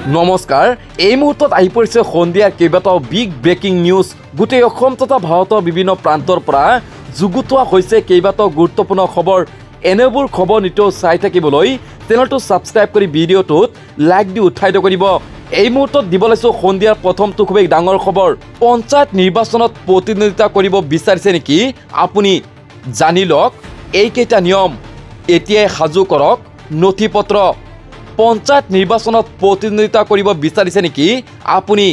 নমস্কাৰ এই মুহূৰ্তত আহি পৰিছে সন্ধিয়াৰ কেইবাটাও বিগ ব্ৰেকিং নিউজ গোটেই অসম তথা ভাৰতৰ বিভিন্ন প্ৰান্তৰ পৰা যুগুতোৱা হৈছে কেইবাটাও গুৰুত্বপূৰ্ণ খবৰ এনেবোৰ খবৰ নিতৌ চাই থাকিবলৈ চেনেলটো সাবস্ক্ৰাইব কৰি ভিডিঅ'টোত লাইক দি উঠাই দিব এই মুহূৰ্তত দিব লৈছো সন্ধিয়াৰ প্ৰথমটো খুব ডাঙৰ খবৰ পঞ্চায়ত নিৰ্বাচনত প্ৰতিনিধিত্ব কৰিব বিচাৰিছে নেকি আপুনি জানি লওক এইকেইটা নিয়ম এতিয়াই সাজু কৰক নথিপত্ৰ পঞ্চায়ত নিৰ্বাচনত প্ৰতিনিধিত্ব কৰিব বিচাৰিছে নেকি আপুনি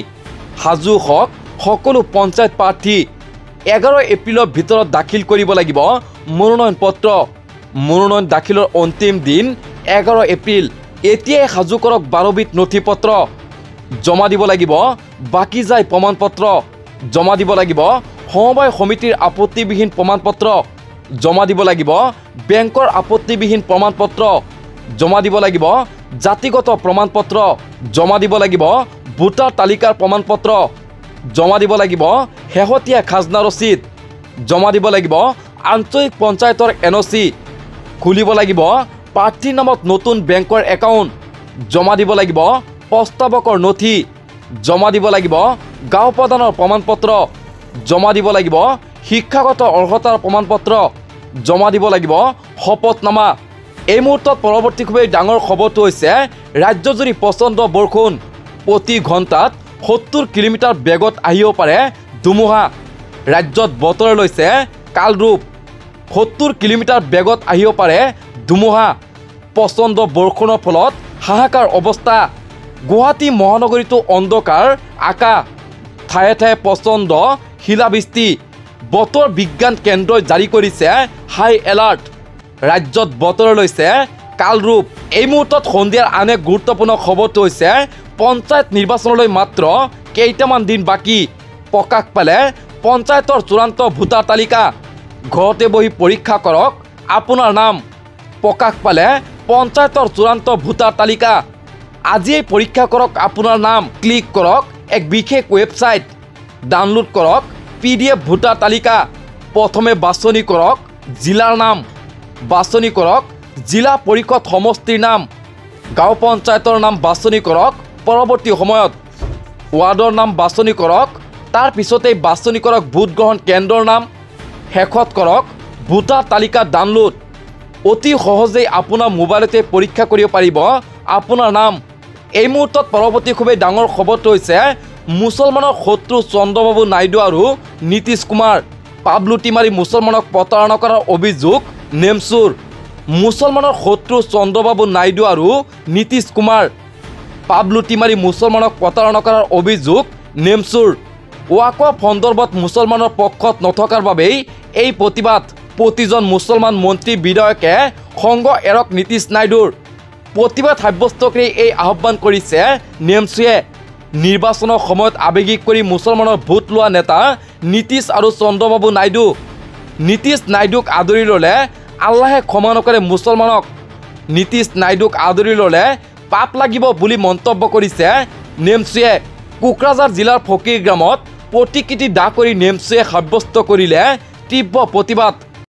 সাজু হওক সকলো পঞ্চায়ত প্ৰাৰ্থী 11 এপ্ৰিলৰ ভিতৰত দাখিল কৰিব লাগিব মনোনয়ন পত্ৰ মনোনয়ন দাখিলৰ অন্তিম দিন 11 এপ্ৰিল এতিয়াই সাজু কৰক 12 বিধ নথিপত্ৰ জমা দিব লাগিব বাকি যায় প্ৰমাণপত্ৰ জমা দিব লাগিব সমবায় সমিতিৰ আপত্তিবিহীন প্ৰমাণপত্ৰ জমা দিব লাগিব বেংকৰ আপত্তিবিহীন প্ৰমাণপত্ৰ জমা দিব লাগিব জাতিগত প্ৰমাণপত্ৰ জমা দিব লাগিব ভোটাৰ তালিকাৰ প্ৰমাণপত্ৰ জমা দিব লাগিব হেহতীয়া খাজনা ৰচিদ জমা দিব লাগিব আঞ্চলিক পঞ্চায়তৰ এনঅচি খুলিব লাগিব প্ৰাৰ্থীৰ নামত নতুন বেংকৰ একাউণ্ট জমা দিব লাগিব প্ৰস্তাৱকৰ নথি জমা দিব লাগিব গাঁও প্ৰধানৰ প্ৰমাণপত্ৰ জমা দিব লাগিব শিক্ষাগত অৰ্হতাৰ প্ৰমাণপত্ৰ জমা দিব লাগিব শপতনামা এই মুহূৰ্তত পৰৱৰ্তী খুবেই ডাঙৰ খবৰটো হৈছে ৰাজ্যজুৰি প্ৰচণ্ড বৰষুণ প্ৰতি ঘণ্টাত 70 কিলোমিটাৰ বেগত আহিব পাৰে ধুমুহা ৰাজ্যত বতৰ লৈছে কালৰূপ 70 কিলোমিটাৰ বেগত আহিব পাৰে ধুমুহা প্ৰচণ্ড বৰষুণৰ ফলত হাহাকাৰ অৱস্থা গুৱাহাটী মহানগৰীটো অন্ধকাৰ আকাশ ঠায়ে ঠায়ে প্ৰচণ্ড শিলাবৃষ্টি বতৰ বিজ্ঞান কেন্দ্ৰই জাৰি কৰিছে হাই এলাৰ্ট ৰাজ্যত বতৰ লৈছে কালৰূপ এই মুহূৰ্তত সন্ধিয়াৰ আন এক গুৰুত্বপূৰ্ণ খবৰটো হৈছে পঞ্চায়ত নিৰ্বাচনলৈ মাত্ৰ কেইটামান দিন বাকী প্ৰকাশ পালে পঞ্চায়তৰ চূড়ান্ত ভোটাৰ তালিকা ঘৰতে বহি পৰীক্ষা কৰক আপোনাৰ নাম প্ৰকাশ পালে পঞ্চায়তৰ চূড়ান্ত ভোটাৰ তালিকা আজিয়ে পৰীক্ষা কৰক আপোনাৰ নাম ক্লিক কৰক এক বিশেষ ৱেবছাইট ডাউনলোড কৰক PDF ভোটাৰ তালিকা প্ৰথমে বাছনি কৰক জিলাৰ নাম বাছনি কৰক জিলা পৰিষদ সমষ্টিৰ নাম গাঁও পঞ্চায়তৰ নাম বাছনি কৰক পৰৱৰ্তী সময়ত ৱাৰ্ডৰ নাম বাছনি কৰক তাৰ পিছতে বাছনি কৰক ভোট গ্ৰহণ কেন্দ্ৰৰ নাম শেষত কৰক ভোটাৰ তালিকা ডাউনলোড অতি সহজেই আপোনাৰ মোবাইলতে পৰীক্ষা কৰিব পাৰিব আপোনাৰ নাম এই মুহূৰ্তত পৰৱৰ্তী খুবেই ডাঙৰ খবৰটো হৈছে মুছলমানৰ শত্ৰু চন্দ্ৰবাবু নাইডু আৰু নীতিশ কুমাৰ পাবলুটি মাৰি মুছলমানক প্ৰতাৰণা কৰাৰ অভিযোগ নেমচুৰ মুছলমানৰ শত্ৰু চন্দ্ৰবাবু নাইডু আৰু নীতিশ কুমাৰ পাবলুটি মাৰি মুছলমানক প্ৰতাৰণা কৰাৰ অভিযোগ নেমচুৰ ৱাকফ সন্দৰ্ভত মুছলমানৰ পক্ষত নথকাৰ বাবেই এই প্ৰতিবাদ প্ৰতিজন মুছলমান মন্ত্ৰী বিধায়কে সংগ এৰক নীতিশ নাইডুৰ প্ৰতিবাদ সাব্যস্ত কৰি এই আহ্বান কৰিছে নেমচুৱে নিৰ্বাচনৰ সময়ত আৱেগিক কৰি মুছলমানৰ ভোট লোৱা নেতা নীতিশ আৰু চন্দ্ৰবাবু নাইডু নীতিশ নাইডুক আদৰি ল'লে আল্লাহে ক্ষমা নকৰে মুছলমানক নীতিশ নাইডুক আদৰি ল'লে পাপ লাগিব বুলি মন্তব্য কৰিছে নেমচুৱে কোকৰাঝাৰ জিলাৰ ফকীৰ গ্ৰামত প্ৰতিকৃতি দাহ কৰি নেমচুৱে সাব্যস্ত কৰিলে তীব্ৰ প্ৰতিবাদ